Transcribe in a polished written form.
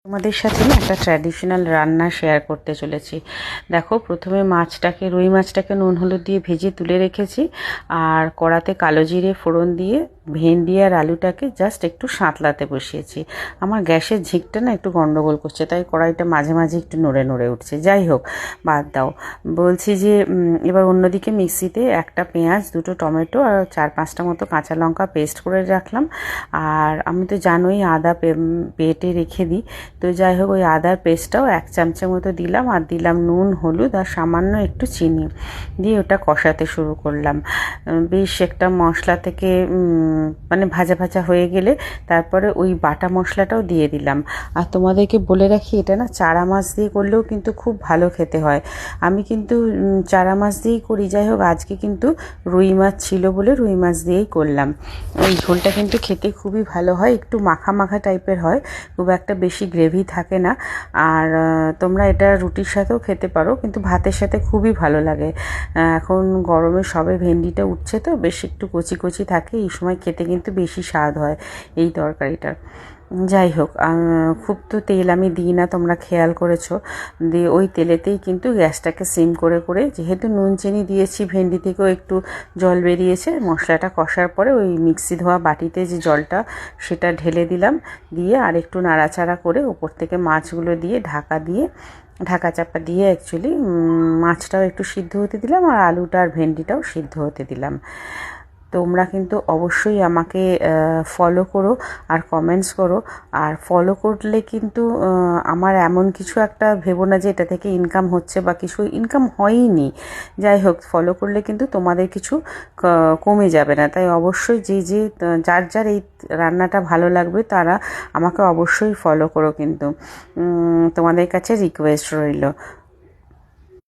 তোমাদের সাথে না একটা ট্র্যাডিশনাল রান্না শেয়ার করতে চলেছি। দেখো, প্রথমে রুই মাছটাকে নুন হলুদ দিয়ে ভেজে তুলে রেখেছি, আর কড়াতে কালো জিরে ফোড়ন দিয়ে ভেন্ডি আর আলুটাকে জাস্ট একটু সাঁতলাতে বসিয়েছি। আমার গ্যাসের ঝিকটা না একটু গন্ডগোল করছে, তাই কড়াইটা মাঝে মাঝে একটু নড়ে নড়ে উঠছে। যাই হোক, বাদ দাও। বলছি যে এবার অন্যদিকে মিক্সিতে একটা পেঁয়াজ, দুটো টমেটো আর 4-5টা মতো কাঁচা লঙ্কা পেস্ট করে রাখলাম। আর আমি তো জানোই আদা বেটে রেখে দিই, তো যাই হোক ওই আদার পেস্টটাও 1 চামচের মতো দিলাম, আর দিলাম নুন হলুদ আর সামান্য একটু চিনি দিয়ে ওটা কষাতে শুরু করলাম। বেশ একটা মশলা থেকে মানে ভাজা ভাজা হয়ে গেলে তারপরে ওই বাটা মশলাটাও দিয়ে দিলাম। আর তোমাদেরকে বলে রাখি, এটা না চারা মাছ দিয়ে করলেও কিন্তু খুব ভালো খেতে হয়। আমি কিন্তু চারা মাছ দিয়েই করি। যাই হোক, আজকে কিন্তু রুই মাছ ছিল বলে রুই মাছ দিয়েই করলাম। ওই ঝোলটা কিন্তু খেতে খুবই ভালো হয়, একটু মাখা মাখা টাইপের হয়, খুব একটা বেশি গ্রেভি থাকে না। আর তোমরা এটা রুটির সাথেও খেতে পারো, কিন্তু ভাতের সাথে খুবই ভালো লাগে। এখন গরমে সবে ভেন্ডিটা উঠছে, তো বেশ একটু কচি কচি থাকে, এই সময় খেতে কিন্তু বেশি স্বাদ হয় এই তরকারিটার। যাই হোক, খুব তো তেল আমি দিই না, তোমরা খেয়াল করেছো। দিয়ে ওই তেলেতেই কিন্তু গ্যাসটাকে সিম করে করে, যেহেতু নুন চিনি দিয়েছি, ভেন্ডি থেকেও একটু জল বেরিয়েছে, মশলাটা কষার পরে ওই মিক্সি ধোয়া বাটিতে যে জলটা সেটা ঢেলে দিলাম। দিয়ে আর একটু নাড়াচাড়া করে ওপর থেকে মাছগুলো দিয়ে ঢাকা চাপা দিয়ে অ্যাকচুয়ালি মাছটাও একটু সিদ্ধ হতে দিলাম, আর আলুটা আর ভেন্ডিটাও সিদ্ধ হতে দিলাম। তোমরা কিন্তু অবশ্যই আমাকে ফলো করো আর কমেন্টস করো। আর ফলো করলে কিন্তু আমার এমন কিছু একটা ভেবো না যে এটা থেকে ইনকাম হচ্ছে বা কিছু, ইনকাম হয়ইনি। যাই হোক, ফলো করলে কিন্তু তোমাদের কিছু কমে যাবে না। তাই অবশ্যই যার যার এই রান্নাটা ভালো লাগবে তারা আমাকে অবশ্যই ফলো করো, কিন্তু তোমাদের কাছে রিকোয়েস্ট রইল।